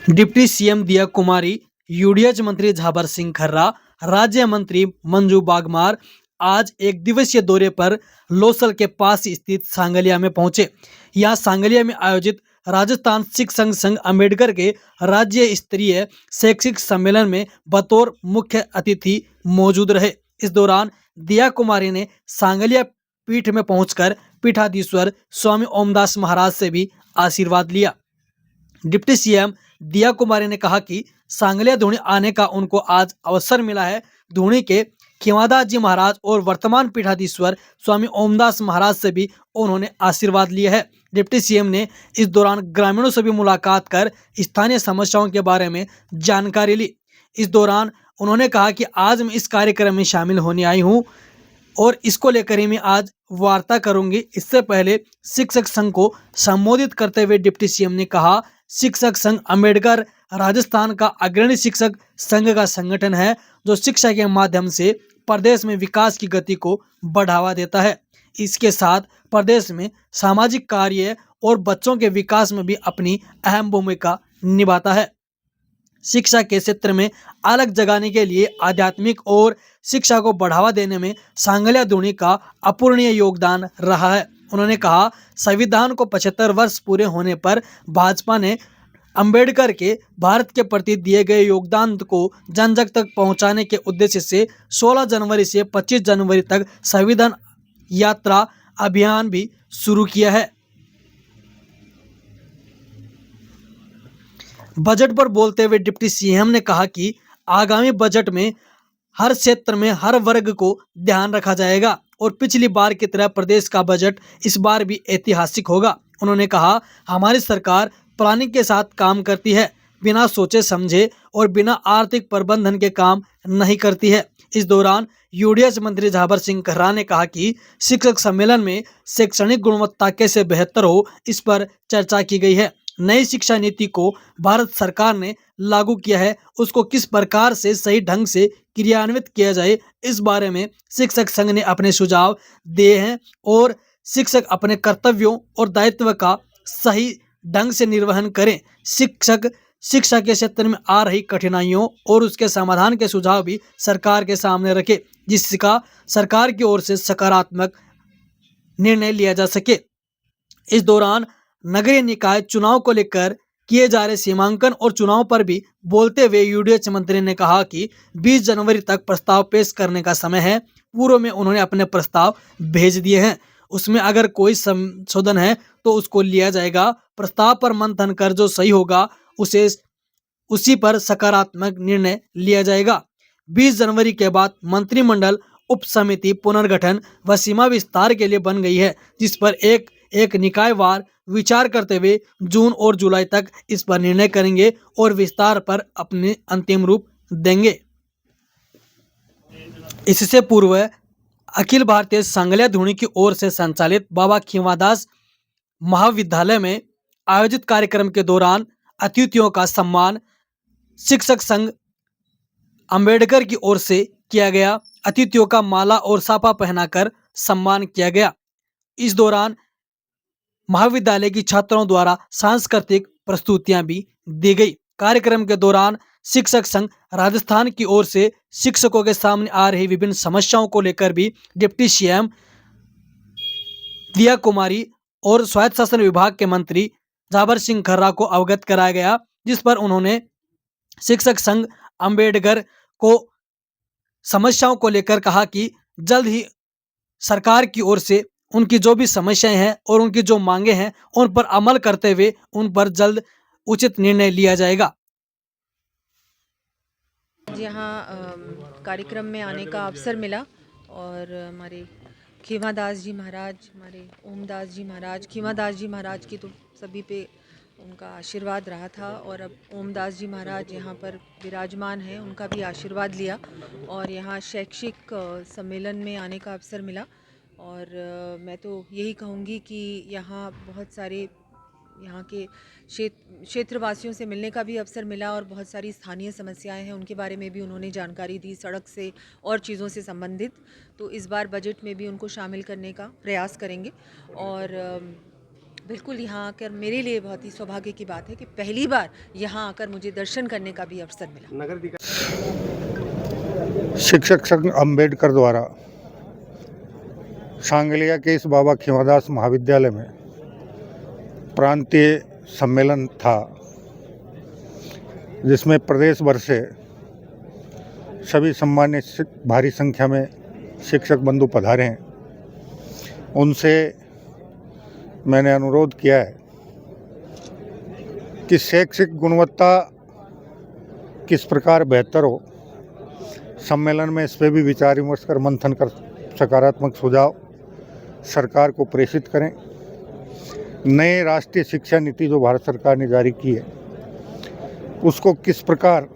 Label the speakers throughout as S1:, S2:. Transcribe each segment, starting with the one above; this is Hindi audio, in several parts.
S1: डिप्टी सीएम दिया कुमारी, यूडीएच मंत्री झाबर सिंह खर्रा, राज्य मंत्री मंजू बागमार आज एक दिवसीय दौरे पर लोसल के पास स्थित सांगलिया में पहुंचे। यहां सांगलिया में आयोजित राजस्थान शिक्षक संघ अम्बेडकर के राज्य स्तरीय शैक्षिक सम्मेलन में बतौर मुख्य अतिथि मौजूद रहे। इस दौरान दिया कुमारी ने सांगलिया पीठ में पहुंचकर पीठाधीश्वर स्वामी ओमदास महाराज से भी आशीर्वाद लिया। डिप्टी सीएम दिया कुमारी ने कहा कि सांगलिया धूणी आने का उनको आज अवसर मिला है। धूणी के खीमादास जी महाराज और वर्तमान पीठाधीश्वर स्वामी ओमदास महाराज से भी उन्होंने आशीर्वाद लिया है। डिप्टी सीएम ने इस दौरान ग्रामीणों से भी मुलाकात कर स्थानीय समस्याओं के बारे में जानकारी ली। इस दौरान उन्होंने कहा कि आज मैं इस कार्यक्रम में शामिल होने आई हूँ और इसको लेकर ही मैं आज वार्ता करूंगी। इससे पहले शिक्षक संघ को संबोधित करते हुए डिप्टी सीएम ने कहा, शिक्षक संघ अम्बेडकर राजस्थान का अग्रणी शिक्षक संघ का संगठन है जो शिक्षा के माध्यम से प्रदेश में विकास की गति को बढ़ावा देता है। इसके साथ प्रदेश में सामाजिक कार्य और बच्चों के विकास में भी अपनी अहम भूमिका निभाता है। शिक्षा के क्षेत्र में अलग जगाने के लिए आध्यात्मिक और शिक्षा को बढ़ावा देने में सांगलिया धूणी का अपूरणीय योगदान रहा है। उन्होंने कहा, संविधान को 75 वर्ष पूरे होने पर भाजपा ने अंबेडकर के भारत के प्रति दिए गए योगदान को जन जन तक पहुंचाने के उद्देश्य से 16 जनवरी से 25 जनवरी तक संविधान यात्रा अभियान भी शुरू किया है। बजट पर बोलते हुए डिप्टी सीएम ने कहा कि आगामी बजट में हर क्षेत्र में हर वर्ग को ध्यान रखा जाएगा और पिछली बार की तरह प्रदेश का बजट इस बार भी ऐतिहासिक होगा। उन्होंने कहा, हमारी सरकार प्लानिंग के साथ काम करती है, बिना सोचे समझे और बिना आर्थिक प्रबंधन के काम नहीं करती है। इस दौरान यूडीएच मंत्री झाबर सिंह खर्रा ने कहा कि शिक्षक सम्मेलन में शैक्षणिक गुणवत्ता कैसे बेहतर हो, इस पर चर्चा की गई है। नई शिक्षा नीति को भारत सरकार ने लागू किया है, उसको किस प्रकार से सही ढंग से क्रियान्वित किया जाए, इस बारे में शिक्षक संघ ने अपने सुझाव दिए हैं और शिक्षक अपने कर्तव्यों और दायित्व का सही ढंग से निर्वहन करें। शिक्षक शिक्षा के क्षेत्र में आ रही कठिनाइयों और उसके समाधान के सुझाव भी सरकार के सामने रखे, जिसका सरकार की ओर से सकारात्मक निर्णय लिया जा सके। इस दौरान नगरीय निकाय चुनाव को लेकर किए जा रहे सीमांकन और चुनाव पर भी बोलते हुए यूडीएच मंत्री ने कहा कि 20 जनवरी तक प्रस्ताव पेश करने का समय है। पूर्व में उन्होंने अपने प्रस्ताव भेज दिए हैं, उसमें अगर कोई संशोधन है तो उसको लिया जाएगा। प्रस्ताव पर मंथन कर जो सही होगा उसी पर सकारात्मक निर्णय लिया जाएगा। 20 जनवरी के बाद मंत्रिमंडल उप समिति पुनर्गठन व सीमा विस्तार के लिए बन गई है, जिस पर एक निकायवार विचार करते हुए जून और जुलाई तक इस पर निर्णय करेंगे और विस्तार पर अपने अंतिम रूप देंगे। इससे पूर्व अखिल भारतीय सांगलिया धूणी की ओर से संचालित बाबा खीमादास महाविद्यालय में आयोजित कार्यक्रम के दौरान अतिथियों का सम्मान शिक्षक संघ अंबेडकर की ओर से किया गया। अतिथियों का माला और साफा पहनाकर सम्मान किया गया। इस दौरान महाविद्यालय की छात्रों द्वारा सांस्कृतिक प्रस्तुतियां भी दी गई। कार्यक्रम के दौरान शिक्षक संघ राजस्थान की ओर से शिक्षकों के सामने आ रही विभिन्न समस्याओं को लेकर भी डिप्टी सीएम दिया कुमारी और स्वायत्त शासन विभाग के मंत्री झाबर सिंह खर्रा को अवगत कराया गया, जिस पर उन्होंने शिक्षक संघ अंबेडकर को समस्याओं को लेकर कहा कि जल्द ही सरकार की ओर से उनकी जो भी समस्याएं हैं और उनकी जो मांगे हैं उन पर अमल करते हुए उन पर जल्द उचित निर्णय लिया जाएगा।
S2: यहाँ कार्यक्रम में आने का अवसर मिला और हमारे खीमादास जी महाराज, हमारे ओमदास जी महाराज, खीमादास जी महाराज की तो सभी पे उनका आशीर्वाद रहा था और अब ओमदास जी महाराज यहाँ पर विराजमान हैं, उनका भी आशीर्वाद लिया और यहाँ शैक्षिक सम्मेलन में आने का अवसर मिला। और मैं तो यही कहूँगी कि यहाँ बहुत सारे यहाँ के क्षेत्रवासियों से मिलने का भी अवसर मिला और बहुत सारी स्थानीय समस्याएं हैं, उनके बारे में भी उन्होंने जानकारी दी, सड़क से और चीज़ों से संबंधित। तो इस बार बजट में भी उनको शामिल करने का प्रयास करेंगे और बिल्कुल यहाँ आकर मेरे लिए बहुत ही सौभाग्य की बात है कि पहली बार यहाँ आकर मुझे दर्शन करने का भी अवसर मिला।
S3: शिक्षक संघ अम्बेडकर द्वारा सांगलिया के इस बाबा खीवादास महाविद्यालय में प्रांतीय सम्मेलन था, जिसमें प्रदेश भर से सभी सम्मान्य भारी संख्या में शिक्षक बंधु पधारे हैं। उनसे मैंने अनुरोध किया है कि शैक्षिक गुणवत्ता किस प्रकार बेहतर हो, सम्मेलन में इस पर भी विचार विमर्श कर मंथन कर सकारात्मक सुझाव सरकार को प्रेषित करें। नए राष्ट्रीय शिक्षा नीति जो भारत सरकार ने जारी की है, उसको किस प्रकार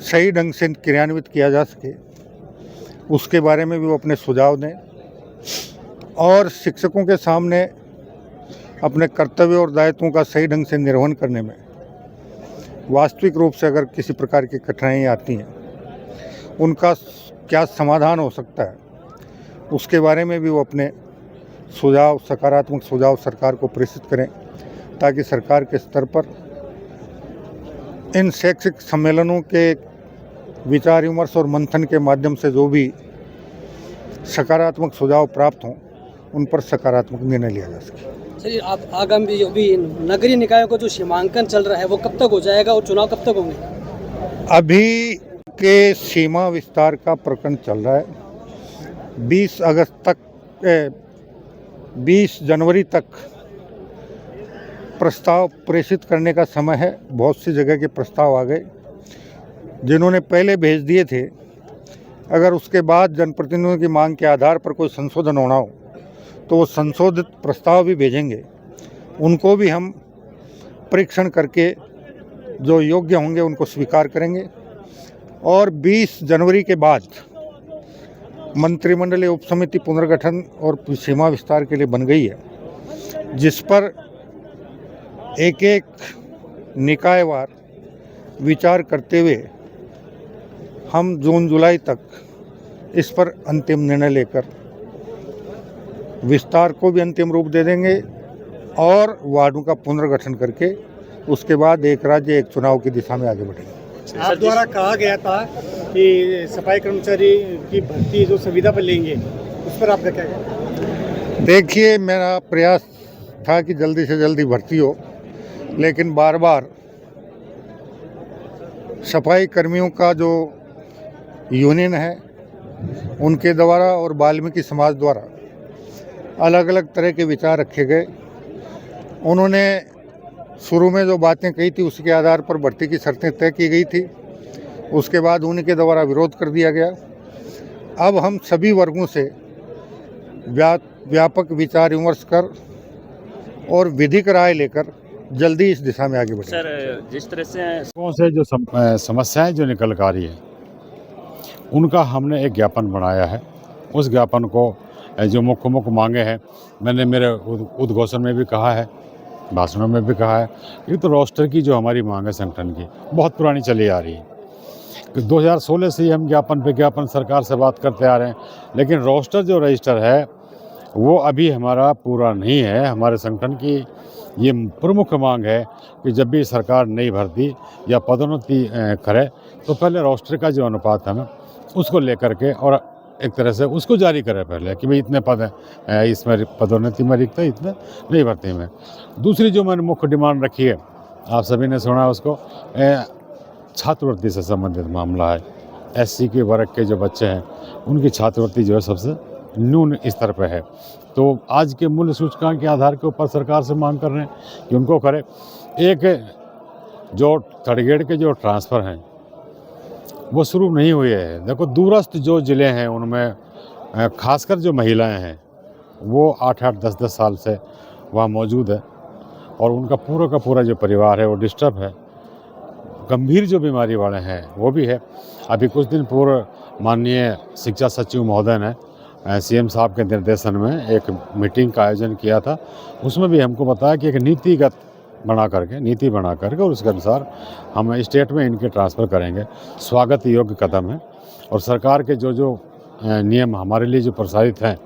S3: सही ढंग से क्रियान्वित किया जा सके, उसके बारे में भी वो अपने सुझाव दें। और शिक्षकों के सामने अपने कर्तव्य और दायित्वों का सही ढंग से निर्वहन करने में वास्तविक रूप से अगर किसी प्रकार की कठिनाइयाँ आती हैं, उनका क्या समाधान हो सकता है, उसके बारे में भी वो अपने सुझाव, सकारात्मक सुझाव सरकार को प्रेषित करें, ताकि सरकार के स्तर पर इन शैक्षिक सम्मेलनों के विचार विमर्श और मंथन के माध्यम से जो भी सकारात्मक सुझाव प्राप्त हों, उन पर सकारात्मक निर्णय लिया जा सके।
S1: चलिए, आप आगामी अभी नगरीय निकायों का जो सीमांकन चल रहा है वो कब तक हो जाएगा और चुनाव कब तक होंगे?
S3: अभी के सीमा विस्तार का प्रकरण चल रहा है। 20 जनवरी तक प्रस्ताव प्रेषित करने का समय है। बहुत सी जगह के प्रस्ताव आ गए, जिन्होंने पहले भेज दिए थे। अगर उसके बाद जनप्रतिनिधियों की मांग के आधार पर कोई संशोधन होना हो, तो वो संशोधित प्रस्ताव भी भेजेंगे। उनको भी हम परीक्षण करके जो योग्य होंगे उनको स्वीकार करेंगे। और 20 जनवरी के बाद मंत्रिमंडलीय उपसमिति पुनर्गठन और सीमा विस्तार के लिए बन गई है, जिस पर एक एक निकायवार विचार करते हुए हम जून जुलाई तक इस पर अंतिम निर्णय लेकर विस्तार को भी अंतिम रूप दे देंगे और वार्डों का पुनर्गठन करके उसके बाद एक राज्य एक चुनाव की दिशा में आगे बढ़ेंगे।
S4: आप द्वारा कहा गया था कि सफाई कर्मचारी की भर्ती जो संविदा पर लेंगे, उस पर आपका क्या कहना?
S3: देखिए, मेरा प्रयास था कि जल्दी से जल्दी भर्ती हो, लेकिन बार बार सफाई कर्मियों का जो यूनियन है उनके द्वारा और वाल्मीकि समाज द्वारा अलग अलग तरह के विचार रखे गए। उन्होंने शुरू में जो बातें कही थी उसके आधार पर भर्ती की शर्तें तय की गई थी, उसके बाद उनके द्वारा विरोध कर दिया गया। अब हम सभी वर्गों से व्यापक विचार विमर्श कर और विधिक राय लेकर जल्दी इस दिशा में आगे बढ़ेंगे।
S5: सर, जिस तरह
S6: से जो समस्याएं जो निकल कर आ रही है, उनका हमने एक ज्ञापन बनाया है। उस ज्ञापन को जो मुख्य मांगे हैं, मैंने मेरे उद्घोषण में भी कहा है, भाषणों में भी कहा है। ये तो रोस्टर की जो हमारी मांग है संगठन की, बहुत पुरानी चली आ रही है। 2016 से ही हम ज्ञापन सरकार से बात करते आ रहे हैं, लेकिन रोस्टर जो रजिस्टर है वो अभी हमारा पूरा नहीं है। हमारे संगठन की ये प्रमुख मांग है कि जब भी सरकार नई भर्ती या पदोन्नति करे, तो पहले रोस्टर का जो अनुपात है ना, उसको लेकर के और एक तरह से उसको जारी करें पहले कि भाई इतने पद हैं, इसमें पदोन्नति में रिक्त है, इतने नहीं भर्ती में। दूसरी जो मैंने मुख्य डिमांड रखी है, आप सभी ने सुना है उसको, छात्रवृत्ति से संबंधित मामला है। SC के वर्ग के जो बच्चे हैं उनकी छात्रवृत्ति जो है सबसे न्यून स्तर पर है। तो आज के मूल्य सूचकांक के आधार के ऊपर सरकार से मांग कर रहे हैं कि उनको करें। एक जो थर्ड ग्रेड के जो ट्रांसफ़र हैं वो शुरू नहीं हुए हैं। देखो, दूरस्थ जो ज़िले हैं उनमें खासकर जो महिलाएं हैं वो 8-8, 10-10 साल से वहाँ मौजूद है और उनका पूरा का पूरा जो परिवार है वो डिस्टर्ब है। गंभीर जो बीमारी वाले हैं वो भी है। अभी कुछ दिन पूर्व माननीय शिक्षा सचिव महोदय ने CM साहब के निर्देशन में एक मीटिंग का आयोजन किया था। उसमें भी हमको बताया कि एक नीति बना करके और उसके अनुसार हम स्टेट में इनके ट्रांसफ़र करेंगे। स्वागत योग्य कदम है और सरकार के जो नियम हमारे लिए जो प्रसारित हैं,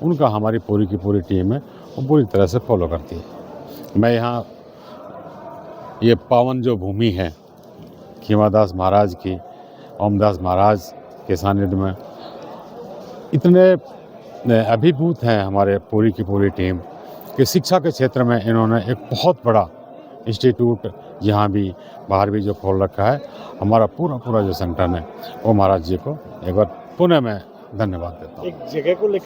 S6: उनका हमारी पूरी की पूरी टीम है वो पूरी तरह से फॉलो करती है। मैं यहाँ ये पावन जो भूमि है खीवादास महाराज की, ओमदास महाराज के सानिध्य में इतने अभिभूत हैं हमारे पूरी की पूरी टीम कि शिक्षा के क्षेत्र में इन्होंने एक बहुत बड़ा इंस्टीट्यूट यहाँ भी बाहर भी जो खोल रखा है। हमारा पूरा जो संगठन है वो महाराज जी को एक बार पुनः मैं धन्यवाद देता हूँ।
S4: एक जगह को लेकर